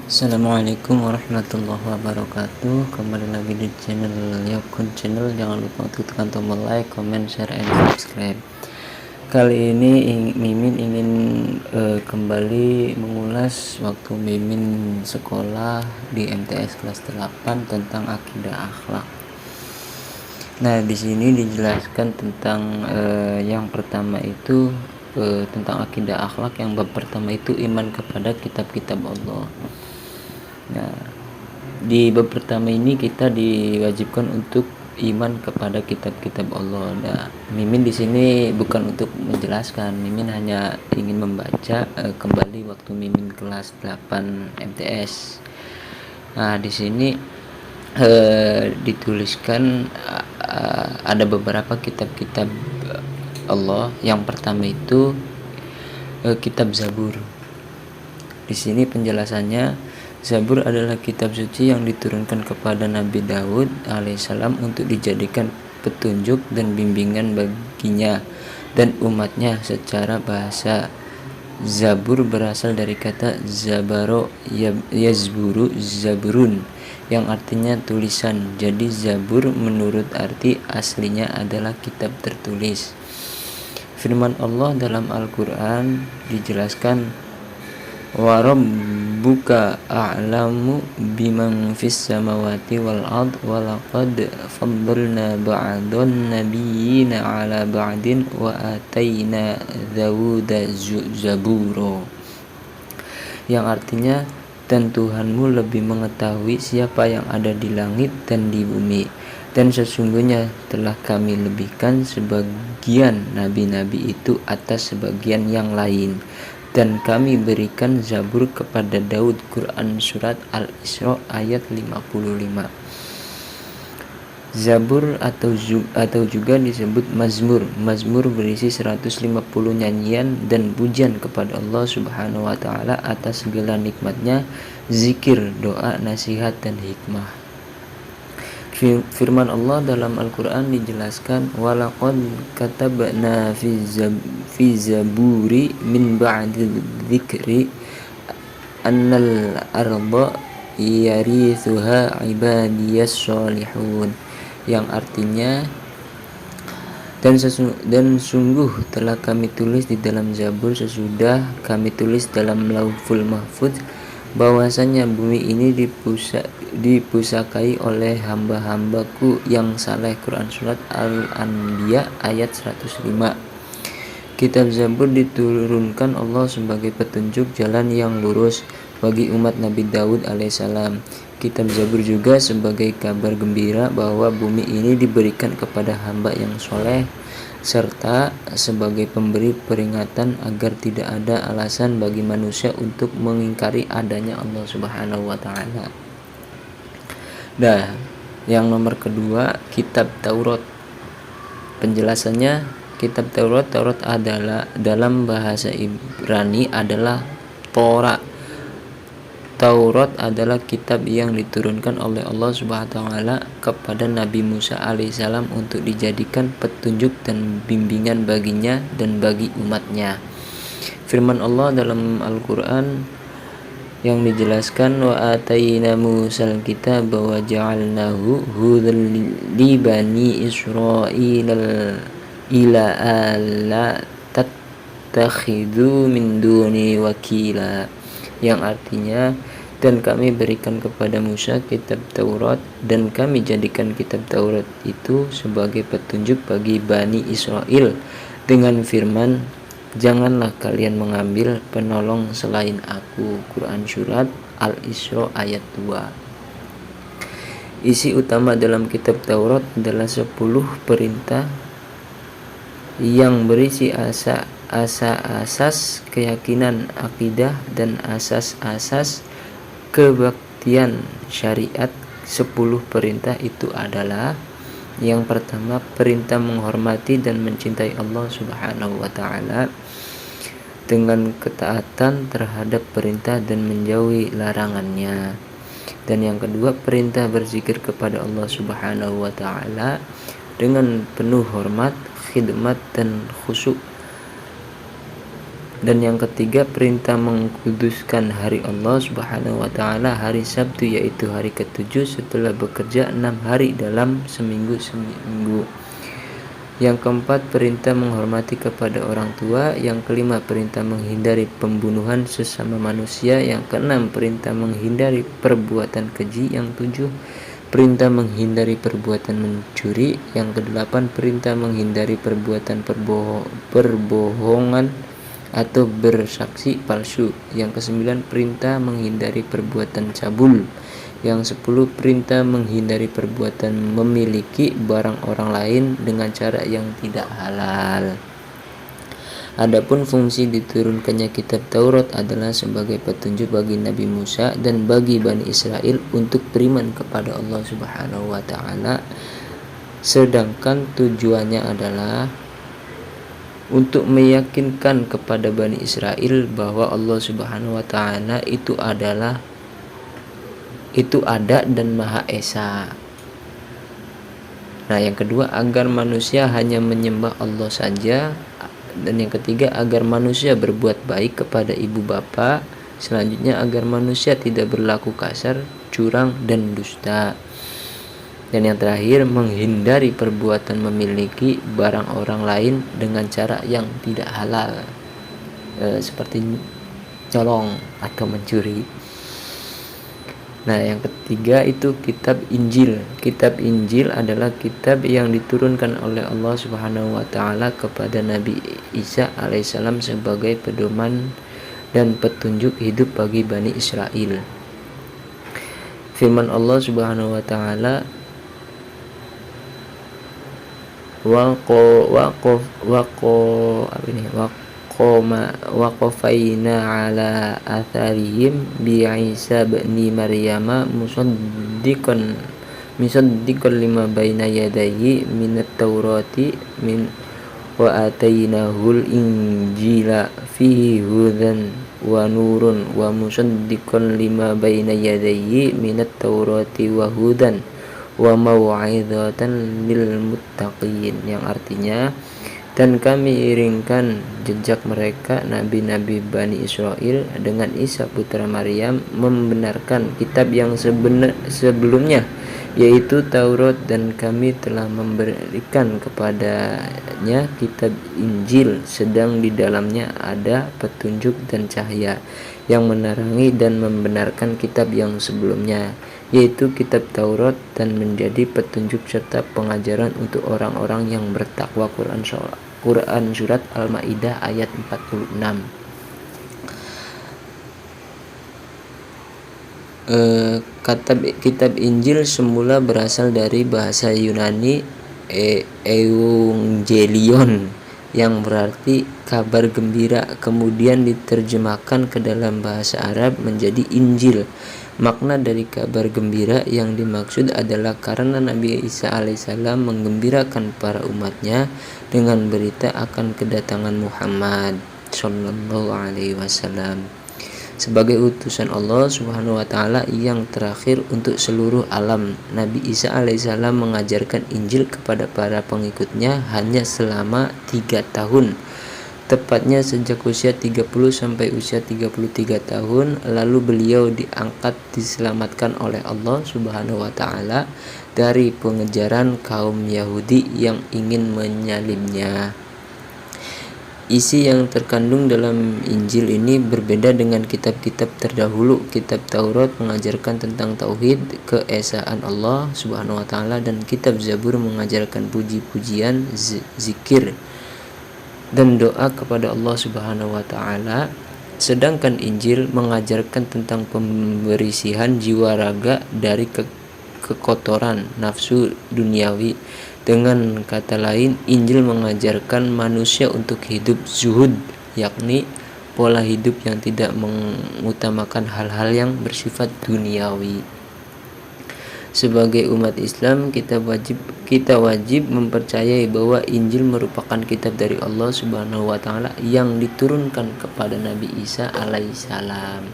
Assalamualaikum warahmatullahi wabarakatuh. Kembali lagi di channel Yakun Channel. Jangan lupa untuk tekan tombol like, comment, share, and subscribe. Kali ini Mimin ingin kembali mengulas waktu Mimin sekolah di MTS kelas 8 tentang akidah akhlak. Nah, di sini dijelaskan tentang yang pertama itu tentang akidah akhlak. Yang bab pertama itu iman kepada kitab-kitab Allah. Nah, di bab pertama ini kita diwajibkan untuk iman kepada kitab-kitab Allah. Nah, Mimin di sini bukan untuk menjelaskan, Mimin hanya ingin membaca kembali waktu Mimin kelas 8 MTS. Nah, di sini dituliskan ada beberapa kitab-kitab Allah. Yang pertama itu kitab Zabur. Di sini penjelasannya, Zabur adalah kitab suci yang diturunkan kepada Nabi Daud alaihissalam untuk dijadikan petunjuk dan bimbingan baginya dan umatnya secara bahasa. Zabur berasal dari kata zabaro yazburu zaburun yang artinya tulisan. Jadi Zabur menurut arti aslinya adalah kitab tertulis. Firman Allah dalam Al-Quran dijelaskan, wa rabbuka a'lamu biman fis samawati wal ard wa laqad faddalna ba'dhan nabiyyina 'ala ba'din wa atayna Dawuda zaburo, yang artinya, dan Tuhanmu lebih mengetahui siapa yang ada di langit dan di bumi, dan sesungguhnya telah kami lebihkan sebagian nabi-nabi itu atas sebagian yang lain, dan kami berikan Zabur kepada Daud. Quran Surat Al-Isra ayat 55. Zabur atau juga disebut Mazmur. Mazmur berisi 150 nyanyian dan pujian kepada Allah Subhanahu wa taala atas segala nikmatnya, zikir, doa, nasihat, dan hikmah. Firman Allah dalam Al-Quran dijelaskan, walaqad katabna fi zaburi min ba'di dzikri annal arda yarithuha ibadiyas sholihun, yang artinya, dan sungguh telah kami tulis di dalam Zabur sesudah kami tulis dalam Lauhul Mahfuz bahwasanya bumi ini dipusakai oleh hamba-hambaku yang saleh. Quran Surat Al-Anbiya ayat 105. Kitab Zabur diturunkan Allah sebagai petunjuk jalan yang lurus bagi umat Nabi Daud alaihissalam. Kitab Zabur juga sebagai kabar gembira bahwa bumi ini diberikan kepada hamba yang soleh, serta sebagai pemberi peringatan agar tidak ada alasan bagi manusia untuk mengingkari adanya Allah Subhanahu wa taala. Nah, yang nomor kedua, kitab Taurat. Penjelasannya, kitab Taurat adalah dalam bahasa Ibrani adalah Torah. Taurat adalah kitab yang diturunkan oleh Allah Subhanahu wa taala kepada Nabi Musa alaihissalam untuk dijadikan petunjuk dan bimbingan baginya dan bagi umatnya. Firman Allah dalam Al-Quran yang dijelaskan, wa atayna Musal kitab wa ja'alnahu hudan li bani Israil ila alla tattakhidhu min duni wakila, yang artinya, dan kami berikan kepada Musa kitab Taurat dan kami jadikan kitab Taurat itu sebagai petunjuk bagi Bani Israel dengan firman, janganlah kalian mengambil penolong selain aku. Quran Surat Al-Isra ayat 2. Isi utama dalam kitab Taurat adalah 10 perintah yang berisi asas keyakinan akidah dan asas-asas kebaktian syariat. 10 perintah itu adalah, yang pertama, perintah menghormati dan mencintai Allah Subhanahu wa taala dengan ketaatan terhadap perintah dan menjauhi larangannya. Dan yang kedua, perintah berzikir kepada Allah Subhanahu wa taala dengan penuh hormat, khidmat, dan khusyuk. Dan yang ketiga, perintah mengkuduskan hari Allah Subhanahu wa taala hari Sabtu, yaitu hari ketujuh setelah bekerja 6 hari dalam seminggu. Yang keempat, perintah menghormati kepada orang tua. Yang kelima, perintah menghindari pembunuhan sesama manusia. Yang keenam, perintah menghindari perbuatan keji. Yang tujuh, perintah menghindari perbuatan mencuri. Yang kedelapan, perintah menghindari perbuatan perbohongan atau bersaksi palsu. Yang kesembilan, perintah menghindari perbuatan cabul. Yang 10, perintah menghindari perbuatan memiliki barang orang lain dengan cara yang tidak halal. Adapun fungsi diturunkannya kitab Taurat adalah sebagai petunjuk bagi Nabi Musa dan bagi Bani Israel untuk beriman kepada Allah Subhanahu wa taala. Sedangkan tujuannya adalah untuk meyakinkan kepada Bani Israel bahwa Allah Subhanahu wa taala itu ada dan Maha Esa. Nah, yang kedua, agar manusia hanya menyembah Allah saja. Dan yang ketiga, agar manusia berbuat baik kepada ibu bapa. Selanjutnya, agar manusia tidak berlaku kasar, curang, dan dusta. Dan yang terakhir, menghindari perbuatan memiliki barang orang lain dengan cara yang tidak halal, seperti nyolong atau mencuri. Nah, yang ketiga itu kitab Injil. Kitab Injil adalah kitab yang diturunkan oleh Allah Subhanahu wa taala kepada Nabi Isa alaihissalam sebagai pedoman dan petunjuk hidup bagi Bani Israel. Firman Allah Subhanahu wa taala, waqafaina ala atharihim bi Isa ibni Maryama musaddiqan lima baina yadayhi minat taurati wa atainahul injila fihi hudan wa nurun wa musaddiqan lima baina yadayhi minat taurati wa hudan wa mau'izatan lil muttaqin, yang artinya, dan kami iringkan jejak mereka nabi-nabi Bani Israel dengan Isa putra Maryam membenarkan kitab yang sebelumnya, yaitu Taurat, dan kami telah memberikan kepadanya kitab Injil, sedang di dalamnya ada petunjuk dan cahaya yang menerangi dan membenarkan kitab yang sebelumnya, yaitu kitab Taurat, dan menjadi petunjuk serta pengajaran untuk orang-orang yang bertakwa. Quran Surat Al-Ma'idah ayat 46. Kitab Injil semula berasal dari bahasa Yunani Evangelion, yang berarti kabar gembira, kemudian diterjemahkan ke dalam bahasa Arab menjadi Injil. Makna dari kabar gembira yang dimaksud adalah karena Nabi Isa alaihissalam menggembirakan para umatnya dengan berita akan kedatangan Muhammad sallallahu alaihi wasallam sebagai utusan Allah Subhanahu wa taala yang terakhir untuk seluruh alam. Nabi Isa alaihissalam mengajarkan Injil kepada para pengikutnya hanya selama 3 tahun, tepatnya sejak usia 30 sampai usia 33 tahun. Lalu beliau diselamatkan oleh Allah Subhanahu wa taala dari pengejaran kaum Yahudi yang ingin menyalibnya. Isi yang terkandung dalam Injil ini berbeda dengan kitab-kitab terdahulu. Kitab Taurat mengajarkan tentang tauhid, keesaan Allah Subhanahu wa taala, dan kitab Zabur mengajarkan puji-pujian, zikir, dan doa kepada Allah Subhanahu wa taala. Sedangkan Injil mengajarkan tentang pembersihan jiwa raga dari kekotoran nafsu duniawi. Dengan kata lain, Injil mengajarkan manusia untuk hidup zuhud, yakni pola hidup yang tidak mengutamakan hal-hal yang bersifat duniawi. Sebagai umat Islam, kita wajib mempercayai bahwa Injil merupakan kitab dari Allah Subhanahu wa taala yang diturunkan kepada Nabi Isa alaihissalam.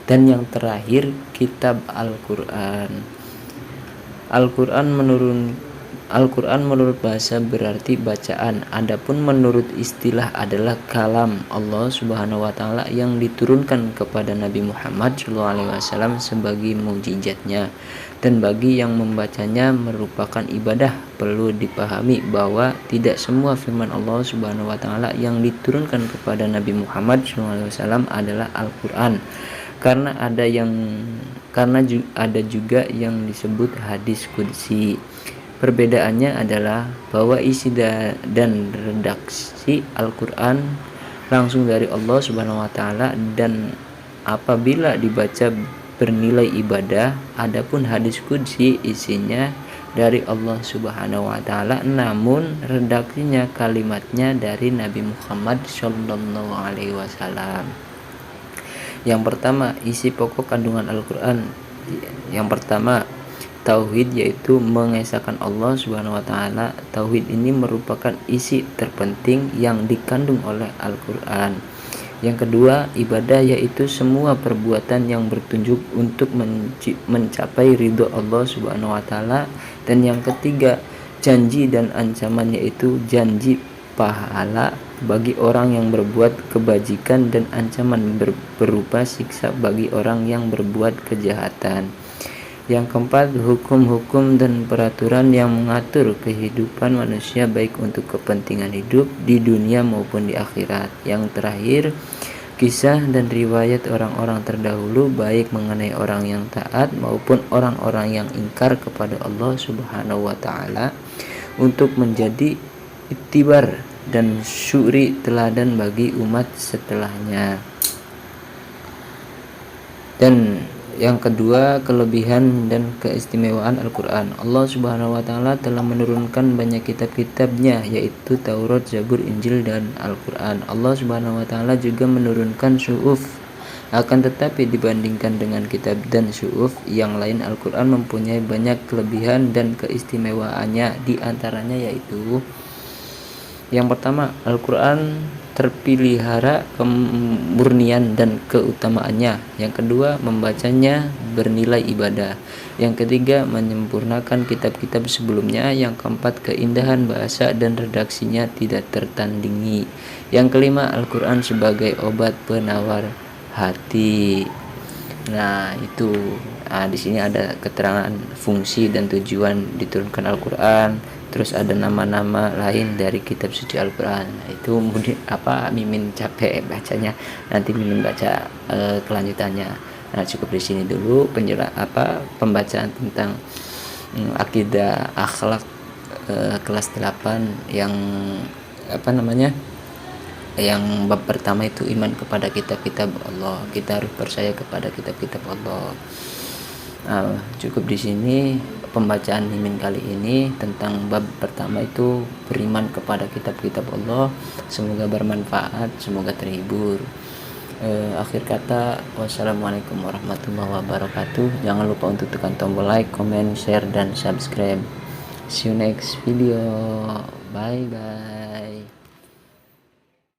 Dan yang terakhir, kitab Al-Qur'an. Al-Qur'an Al-Quran menurut bahasa berarti bacaan, adapun menurut istilah adalah kalam Allah Subhanahu wa Ta'ala yang diturunkan kepada Nabi Muhammad SAW sebagai mukjizatnya, dan bagi yang membacanya merupakan ibadah. Perlu dipahami bahwa tidak semua firman Allah Subhanahu wa Ta'ala yang diturunkan kepada Nabi Muhammad SAW adalah Al-Quran, karena ada juga yang disebut hadis qudsi. Perbedaannya adalah bahwa isi dan redaksi Al-Quran langsung dari Allah Subhanahu wa Ta'ala dan apabila dibaca bernilai ibadah. Adapun hadis qudsi isinya dari Allah Subhanahu wa Ta'ala, namun redaksinya kalimatnya dari Nabi Muhammad Shallallahu Alaihi Wasallam. Yang pertama, isi pokok kandungan Al-Quran. Yang pertama, tauhid, yaitu mengesahkan Allah Subhanahu wa Ta'ala. Tauhid ini merupakan isi terpenting yang dikandung oleh Al-Quran. Yang kedua, ibadah, yaitu semua perbuatan yang bertunjuk untuk mencapai ridho Allah Subhanahu wa Ta'ala. Dan yang ketiga, janji dan ancaman, yaitu janji pahala bagi orang yang berbuat kebajikan dan ancaman berupa siksa bagi orang yang berbuat kejahatan. Yang keempat, hukum-hukum dan peraturan yang mengatur kehidupan manusia baik untuk kepentingan hidup di dunia maupun di akhirat. Yang terakhir, kisah dan riwayat orang-orang terdahulu baik mengenai orang yang taat maupun orang-orang yang ingkar kepada Allah Subhanahu wa Ta'ala untuk menjadi iktibar dan syuri teladan bagi umat setelahnya. Dan yang kedua, kelebihan dan keistimewaan Al-Quran. Allah Subhanahu wa Ta'ala telah menurunkan banyak kitab-kitabnya, yaitu Taurat, Zabur, Injil, dan Al-Quran. Allah Subhanahu wa Ta'ala juga menurunkan suhuf. Akan tetapi dibandingkan dengan kitab dan suhuf yang lain, Al-Quran mempunyai banyak kelebihan dan keistimewaannya. Di antaranya yaitu, yang pertama, Al-Quran terpelihara kemurnian dan keutamaannya. Yang kedua, membacanya bernilai ibadah. Yang ketiga, menyempurnakan kitab-kitab sebelumnya. Yang keempat, keindahan bahasa dan redaksinya tidak tertandingi. Yang kelima, Al-Quran sebagai obat penawar hati. Nah, itu. Di sini ada keterangan fungsi dan tujuan diturunkan Al-Quran. Terus ada nama-nama lain dari kitab suci Al-Quran. Nah, itu Mimin capek bacanya. Nanti Mimin baca kelanjutannya. Nah, cukup di sini dulu pembacaan tentang akidah akhlak kelas 8 yang yang bab pertama itu iman kepada kitab-kitab Allah. Kita harus percaya kepada kitab-kitab Allah. Cukup di sini pembacaan Mimin kali ini tentang bab pertama itu beriman kepada kitab-kitab Allah. Semoga bermanfaat, semoga terhibur. Akhir kata, wassalamualaikum warahmatullahi wabarakatuh. Jangan lupa untuk tekan tombol like, comment, share, dan subscribe. See you next video. Bye bye.